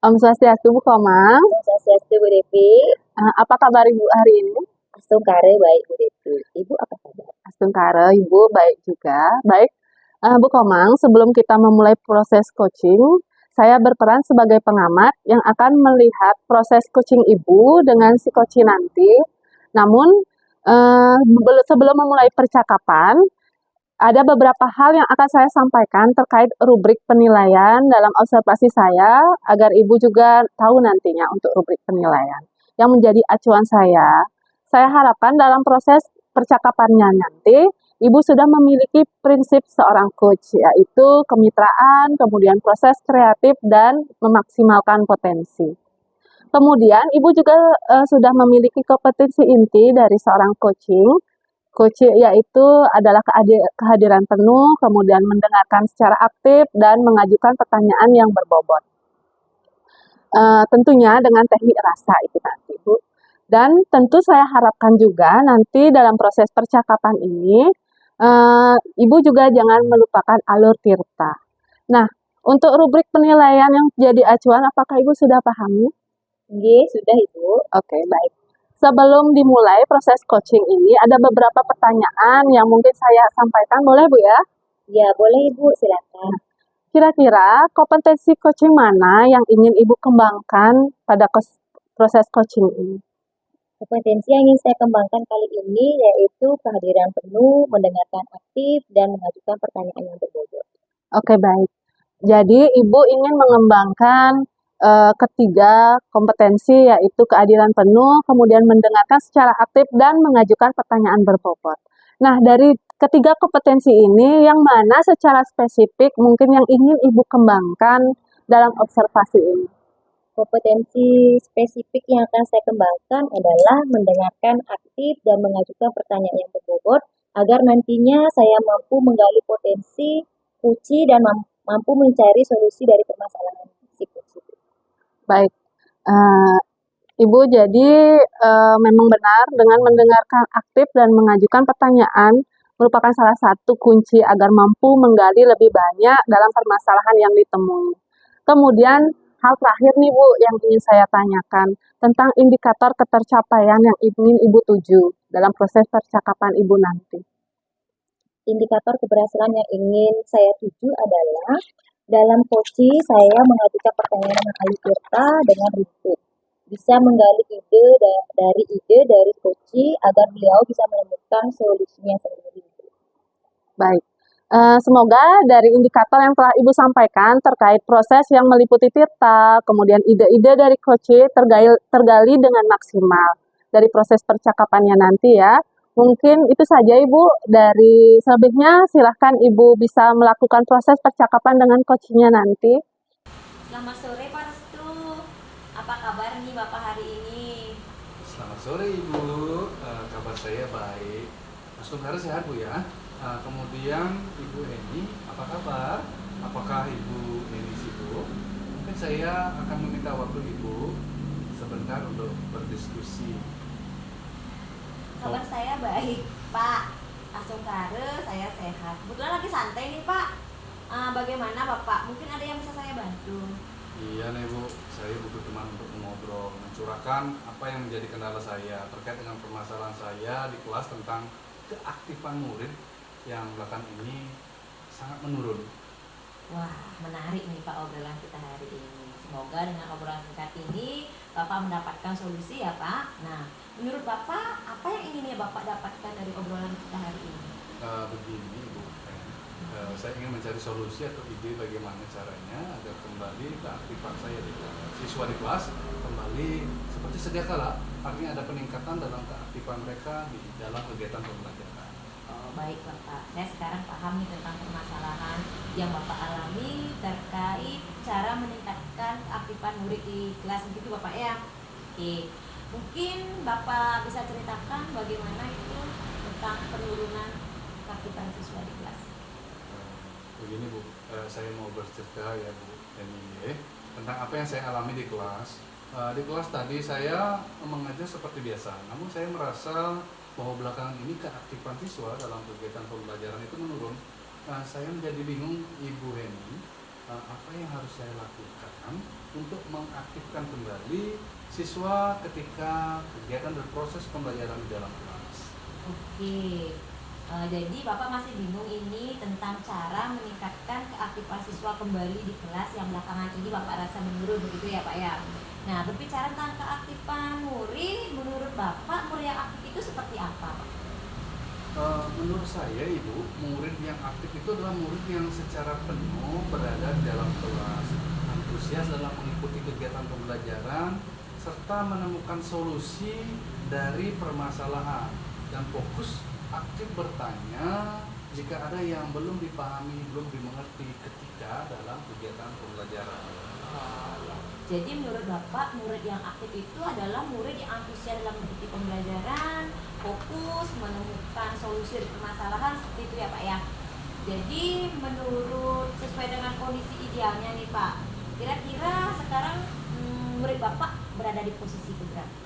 Om Swastiastu Bu Komang. Swastiastu Bu Devi. Apa kabar Ibu hari ini? Astungkare baik Bu Devi. Ibu apa kabar? Astungkare Ibu baik juga. Baik. Bu Komang, sebelum kita memulai proses coaching, saya berperan sebagai pengamat yang akan melihat proses coaching Ibu dengan si coach nanti. Namun, sebelum memulai percakapan, ada beberapa hal yang akan saya sampaikan terkait rubrik penilaian dalam observasi saya, agar Ibu juga tahu nantinya untuk rubrik penilaian. Yang menjadi acuan saya harapkan dalam proses percakapannya nanti, Ibu sudah memiliki prinsip seorang coach, yaitu kemitraan, kemudian proses kreatif, dan memaksimalkan potensi. Kemudian, Ibu juga sudah memiliki kompetensi inti dari seorang coaching, yaitu adalah kehadiran penuh, kemudian mendengarkan secara aktif, dan mengajukan pertanyaan yang berbobot. Tentunya dengan teknik rasa itu nanti, Bu. Dan tentu saya harapkan juga nanti dalam proses percakapan ini, Ibu juga jangan melupakan alur tirta. Nah, untuk rubrik penilaian yang jadi acuan, apakah Ibu sudah pahami? Nggih, sudah Ibu. Oke, baik. Sebelum dimulai proses coaching ini, ada beberapa pertanyaan yang mungkin saya sampaikan. Boleh, Bu, ya? Ya, boleh Ibu, silakan. Kira-kira kompetensi coaching mana yang ingin Ibu kembangkan pada proses coaching ini? Kompetensi yang ingin saya kembangkan kali ini yaitu kehadiran penuh, mendengarkan aktif, dan mengajukan pertanyaan yang berbobot. Oke, baik. Jadi, Ibu ingin mengembangkan ketiga kompetensi, yaitu keadilan penuh, kemudian mendengarkan secara aktif, dan mengajukan pertanyaan berbobot. Nah, dari ketiga kompetensi ini, yang mana secara spesifik mungkin yang ingin Ibu kembangkan dalam observasi ini? Kompetensi spesifik yang akan saya kembangkan adalah mendengarkan aktif dan mengajukan pertanyaan yang berbobot, agar nantinya saya mampu menggali potensi, kunci, dan mampu mencari solusi dari permasalahan si kunci. Baik, Ibu jadi memang benar dengan mendengarkan aktif dan mengajukan pertanyaan merupakan salah satu kunci agar mampu menggali lebih banyak dalam permasalahan yang ditemui. Kemudian hal terakhir nih Bu yang ingin saya tanyakan tentang indikator ketercapaian yang ingin Ibu tuju dalam proses percakapan Ibu nanti. Indikator keberhasilan yang ingin saya tuju adalah dalam coaching saya mengajukan pertanyaan ahli tirta dengan runtut. Bisa menggali ide dari coaching agar beliau bisa menemukan solusinya sendiri. Baik. Semoga dari indikator yang telah Ibu sampaikan terkait proses yang meliputi tirta, kemudian ide-ide dari coaching tergali dengan maksimal dari proses percakapannya nanti ya. Mungkin itu saja Ibu, dari selebihnya silahkan Ibu bisa melakukan proses percakapan dengan coachingnya nanti. Selamat sore Pak Restu, apa kabar nih Bapak hari ini? Selamat sore Ibu, kabar saya baik. Mas Tungkara sehat Bu ya? Kemudian Ibu Eni, apa kabar? Apakah Ibu Eni sibuk? Mungkin saya akan meminta waktu Ibu sebentar untuk berdiskusi. Kabar saya baik Pak, Astungkare saya sehat. Kebetulan lagi santai nih Pak. Bagaimana Bapak? Mungkin ada yang bisa saya bantu? Iya nih Bu, saya butuh teman untuk mengobrol, mencurahkan apa yang menjadi kendala saya terkait dengan permasalahan saya di kelas tentang keaktifan murid yang belakangan ini sangat menurun. Wah, menarik nih Pak obrolan kita hari ini. Semoga dengan obrolan singkat ini Bapak mendapatkan solusi ya Pak. Nah, menurut Bapak, apa yang ingin ya Bapak dapatkan dari obrolan kita hari ini? Begini Bu, saya ingin mencari solusi atau ide bagaimana caranya agar kembali keaktifan saya di kelas. Siswa di kelas kembali seperti sedia kala, artinya ada peningkatan dalam keaktifan mereka di dalam kegiatan pembelajaran. Oh, baik Bapak, saya sekarang paham nih tentang permasalahan yang Bapak alami terkait cara meningkatkan keaktifan murid di kelas begitu Bapak ya. Oke, mungkin Bapak bisa ceritakan bagaimana itu tentang penurunan keaktifan siswa di kelas. Begini Bu, saya mau bercerita ya Bu Eni tentang apa yang saya alami di kelas. Di kelas tadi saya mengajar seperti biasa, namun saya merasa bahwa belakangan ini keaktifan siswa dalam kegiatan pembelajaran itu menurun. Saya menjadi bingung Ibu Heni, apa yang harus saya lakukan untuk mengaktifkan kembali siswa ketika kegiatan dan proses pembelajaran di dalam kelas. Oke. Jadi Bapak masih bingung ini tentang cara meningkatkan keaktifan siswa kembali di kelas yang belakangan ini Bapak rasa menurun begitu ya Pak ya. Nah, berbicara tentang keaktifan murid, menurut Bapak murid yang aktif itu seperti apa Pak? Menurut saya Ibu, murid yang aktif itu adalah murid yang secara penuh berada di dalam kelas, antusias dalam mengikuti kegiatan pembelajaran, serta menemukan solusi dari permasalahan, dan fokus aktif bertanya jika ada yang belum dipahami, belum dimengerti ketika dalam kegiatan pembelajaran. Oh, ya. Jadi menurut Bapak murid yang aktif itu adalah murid yang antusias dalam mengikuti pembelajaran, fokus menemukan solusi dari permasalahan seperti itu ya Pak ya. Jadi menurut sesuai dengan kondisi idealnya nih Pak, kira-kira sekarang murid Bapak berada di posisi keberapa?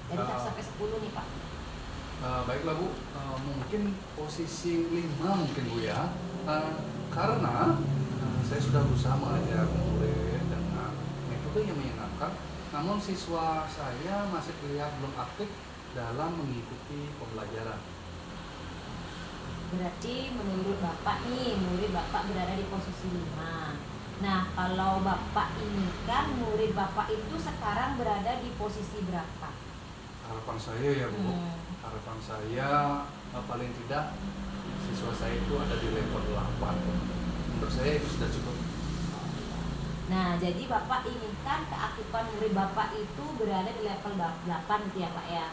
Dari 1 sampai 10 nih Pak. Baiklah Bu, mungkin posisi 5 mungkin Bu ya, karena saya sudah berusaha mengajar murid dengan metode yang menyenangkan, namun siswa saya masih terlihat belum aktif dalam mengikuti pembelajaran. Berarti menurut Bapak nih, murid Bapak berada di posisi 5. Nah, kalau Bapak inginkan murid Bapak itu sekarang berada di posisi berapa? Harapan saya ya Bu, harapan saya paling tidak siswa saya itu ada di level 8. Menurut saya itu sudah cukup. Nah, jadi Bapak inginkan keaktifan murid Bapak itu berada di level 8 gitu ya Pak ya.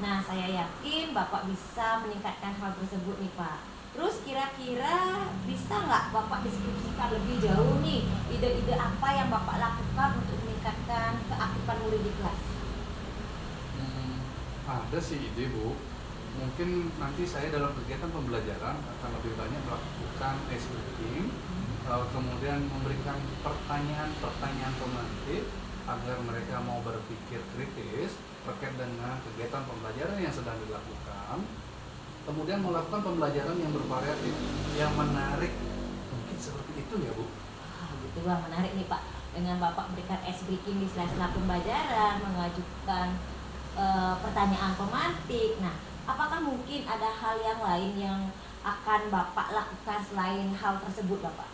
Nah, saya yakin Bapak bisa meningkatkan hal tersebut nih Pak. Terus kira-kira bisa nggak Bapak deskripsikan lebih jauh nih ide-ide apa yang Bapak lakukan untuk meningkatkan keaktifan murid di kelas? Ada sih ide Bu. Mungkin nanti saya dalam kegiatan pembelajaran akan lebih banyak melakukan ice breaking, kemudian memberikan pertanyaan-pertanyaan pemantik agar mereka mau berpikir kritis terkait dengan kegiatan pembelajaran yang sedang dilakukan. Kemudian melakukan pembelajaran yang bervariatif, yang menarik. Mungkin seperti itu ya Bu. Gitu Bang, menarik nih Pak. Dengan Bapak berikan ice breaking di sela-sela pembelajaran, mengajukan pertanyaan pemantik. Nah, apakah mungkin ada hal yang lain yang akan Bapak lakukan selain hal tersebut Bapak?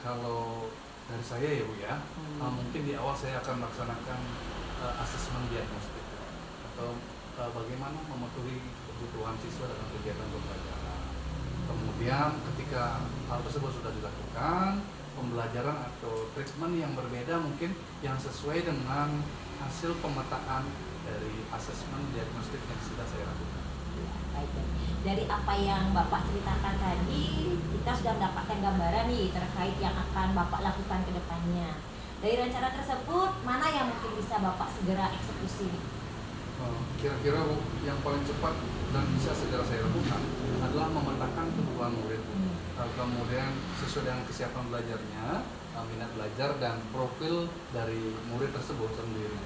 Kalau dari saya ya Bu ya, mungkin di awal saya akan melaksanakan asesmen diagnostik atau bagaimana memenuhi kebutuhan siswa dalam kegiatan pembelajaran. Kemudian ketika hal tersebut sudah dilakukan, pembelajaran atau treatment yang berbeda mungkin yang sesuai dengan hasil pemetaan dari asesmen diagnostik yang sudah saya lakukan. Baik. Dari apa yang Bapak ceritakan tadi, kita sudah mendapatkan gambaran nih terkait yang akan Bapak lakukan ke depannya. Dari rencana tersebut, mana yang mungkin bisa Bapak segera eksekusi? Kira-kira Bu, yang paling cepat dan bisa segera saya lakukan adalah memetakan kebutuhan murid. Kemudian sesuai dengan kesiapan belajarnya, minat belajar dan profil dari murid tersebut sendiri.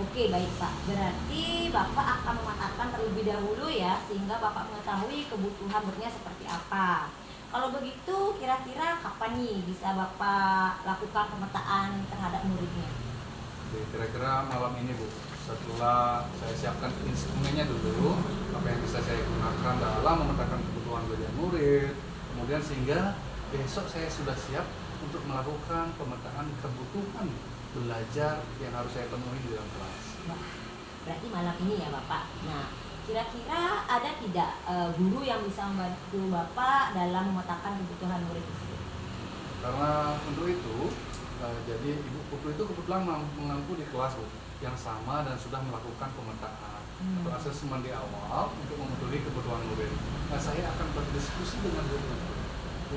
Oke, baik Pak. Berarti Bapak akan mematangkan terlebih dahulu ya, sehingga Bapak mengetahui kebutuhan muridnya seperti apa. Kalau begitu, kira-kira kapan nih bisa Bapak lakukan pemetaan terhadap muridnya? Oke, kira-kira malam ini Bu, setelah saya siapkan instrumennya dulu, apa yang bisa saya gunakan dalam memetakan kebutuhan belajar murid, kemudian sehingga besok saya sudah siap untuk melakukan pemetaan kebutuhan belajar yang harus saya temui di dalam kelas. Berarti malam ini ya Bapak. Nah, kira-kira ada tidak guru yang bisa membantu Bapak dalam memetakan kebutuhan murid tersebut? Karena untuk itu, jadi Ibu Putu itu kebetulan mengaku di kelas Bu, yang sama dan sudah melakukan pemetaan atau asesmen di awal untuk memenuhi kebutuhan murid. Nah, saya akan berdiskusi dengan guru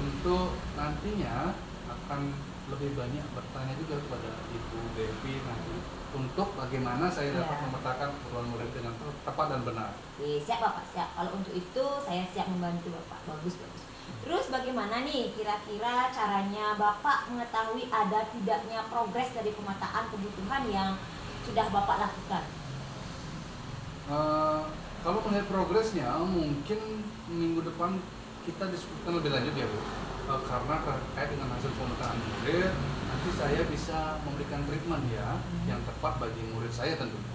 untuk nantinya akan lebih banyak bertanya juga kepada Ibu Devi nanti untuk bagaimana saya dapat memetakan kebutuhan murid dengan tepat dan benar. Oke, siap Bapak, siap. Kalau untuk itu saya siap membantu Bapak. Bagus. Terus bagaimana nih kira-kira caranya Bapak mengetahui ada tidaknya progres dari pemetaan kebutuhan yang sudah Bapak lakukan? Kalau melihat progresnya, mungkin minggu depan kita diskusikan lebih lanjut ya Bu. karena terkait dengan hasil pemetaan murid, nanti saya bisa memberikan treatment ya yang tepat bagi murid saya tentunya.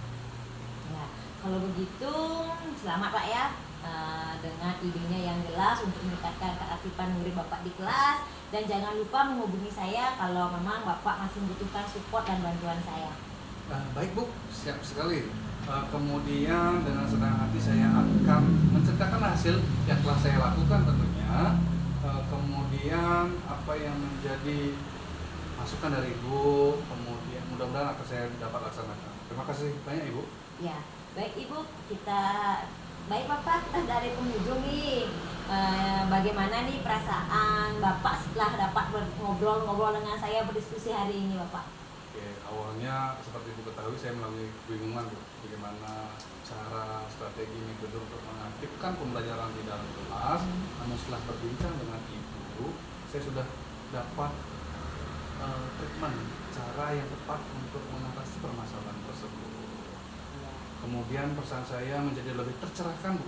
Ya, kalau begitu selamat Pak ya, dengan idenya yang jelas untuk meningkatkan keaktifan murid Bapak di kelas, dan jangan lupa menghubungi saya kalau memang Bapak masih membutuhkan support dan bantuan saya. Baik Bu, siap sekali. Kemudian dengan senang hati saya akan menceritakan hasil yang telah saya lakukan tentunya. Kemudian apa yang menjadi masukan dari Ibu, kemudian mudah-mudahan akan saya dapat laksanakan. Terima kasih banyak Ibu. Ya, baik Ibu, baik Bapak, kita dari penghujung nih. Bagaimana nih perasaan Bapak setelah dapat ngobrol-ngobrol dengan saya, berdiskusi hari ini Bapak? Oke, awalnya seperti Ibu ketahui saya melalui kebingungan Bu, bagaimana cara, strategi, metode untuk mengaktifkan pembelajaran di dalam kelas. Namun setelah berbincang dengan Ibu, saya sudah dapat treatment, cara yang tepat untuk mengatasi permasalahan tersebut. Kemudian pesan saya menjadi lebih tercerahkan Bu.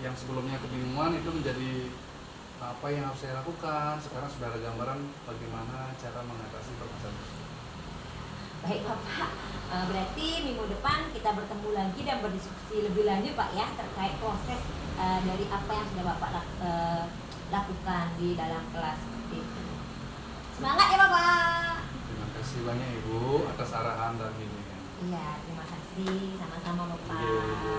Yang sebelumnya kebingungan itu menjadi apa yang harus saya lakukan, sekarang sudah ada gambaran bagaimana cara mengatasi permasalahan tersebut. Baik Bapak, berarti minggu depan kita bertemu lagi dan berdiskusi lebih lanjut Pak ya, terkait proses dari apa yang sudah Bapak lakukan di dalam kelas seperti itu. Semangat ya Bapak. Terima kasih banyak Ibu atas arahan dan bimbingan. Iya, terima kasih, sama-sama Bapak. Iya, Ibu.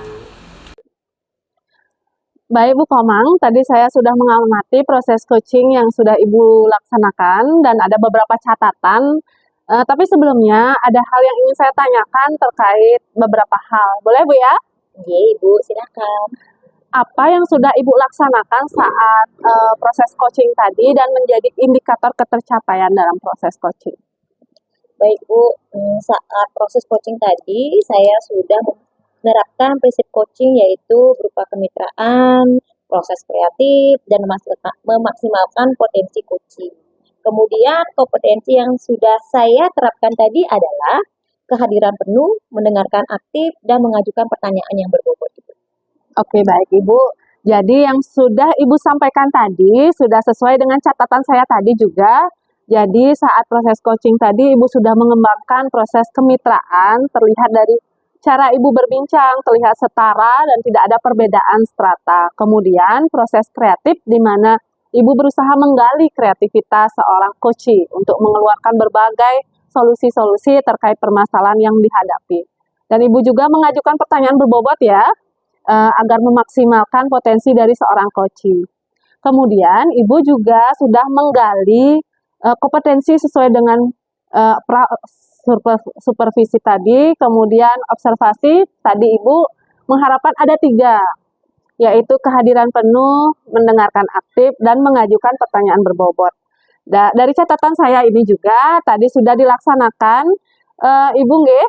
Baik Bu Komang, tadi saya sudah mengamati proses coaching yang sudah Ibu laksanakan dan ada beberapa catatan. Tapi sebelumnya ada hal yang ingin saya tanyakan terkait beberapa hal. Boleh Bu ya? Iya Ibu, silakan. Apa yang sudah Ibu laksanakan saat proses coaching tadi dan menjadi indikator ketercapaian dalam proses coaching? Baik Bu, saat proses coaching tadi saya sudah menerapkan prinsip coaching yaitu berupa kemitraan, proses kreatif, dan memaksimalkan potensi coaching. Kemudian kompetensi yang sudah saya terapkan tadi adalah kehadiran penuh, mendengarkan aktif, dan mengajukan pertanyaan yang berbobot. Oke, baik Ibu. Jadi yang sudah Ibu sampaikan tadi sudah sesuai dengan catatan saya tadi juga. Jadi saat proses coaching tadi Ibu sudah mengembangkan proses kemitraan, terlihat dari cara Ibu berbincang, terlihat setara dan tidak ada perbedaan strata. Kemudian proses kreatif di mana Ibu berusaha menggali kreativitas seorang coachee untuk mengeluarkan berbagai solusi-solusi terkait permasalahan yang dihadapi. Dan Ibu juga mengajukan pertanyaan berbobot ya, agar memaksimalkan potensi dari seorang coachee. Kemudian Ibu juga sudah menggali kompetensi sesuai dengan supervisi tadi, kemudian observasi tadi Ibu mengharapkan ada 3, yaitu kehadiran penuh, mendengarkan aktif, dan mengajukan pertanyaan berbobot. Dari catatan saya ini juga tadi sudah dilaksanakan, Ibu nggih.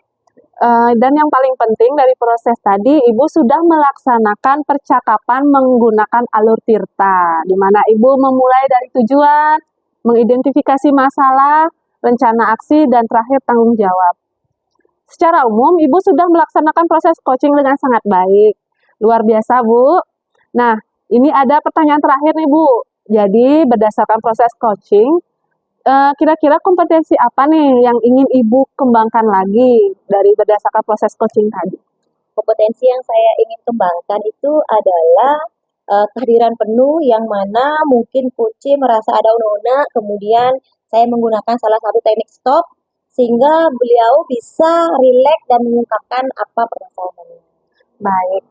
Dan yang paling penting dari proses tadi, Ibu sudah melaksanakan percakapan menggunakan alur Tirta, di mana Ibu memulai dari tujuan, mengidentifikasi masalah, rencana aksi, dan terakhir tanggung jawab. Secara umum, Ibu sudah melaksanakan proses coaching dengan sangat baik. Luar biasa, Bu. Nah, ini ada pertanyaan terakhir nih, Bu. Jadi, berdasarkan proses coaching, kira-kira kompetensi apa nih yang ingin Ibu kembangkan lagi dari berdasarkan proses coaching tadi? Kompetensi yang saya ingin kembangkan itu adalah kehadiran penuh yang mana mungkin coachee merasa ada una-una, kemudian saya menggunakan salah satu teknik stop sehingga beliau bisa rileks dan mengungkapkan apa permasalahannya. Baik,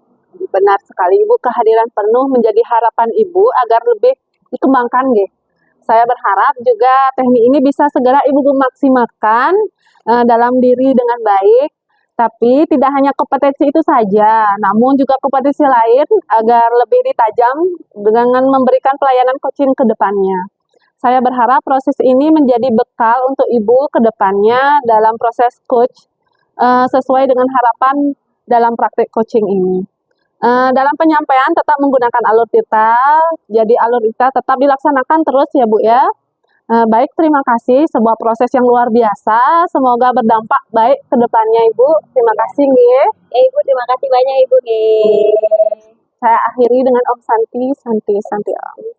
benar sekali Ibu, kehadiran penuh menjadi harapan Ibu agar lebih dikembangkan nggih. Saya berharap juga teknik ini bisa segera Ibu maksimalkan dalam diri dengan baik. Tapi tidak hanya kompetensi itu saja, namun juga kompetensi lain agar lebih ditajam dengan memberikan pelayanan coaching ke depannya. Saya berharap proses ini menjadi bekal untuk Ibu ke depannya dalam proses coach sesuai dengan harapan dalam praktik coaching ini. Dalam penyampaian tetap menggunakan alur Tirta, jadi alur Tirta tetap dilaksanakan terus ya Bu ya. Baik, terima kasih. Sebuah proses yang luar biasa. Semoga berdampak baik ke depannya Ibu. Terima kasih nggih. Ya Ibu, terima kasih banyak Ibu nggih. Saya akhiri dengan Om Santi Om.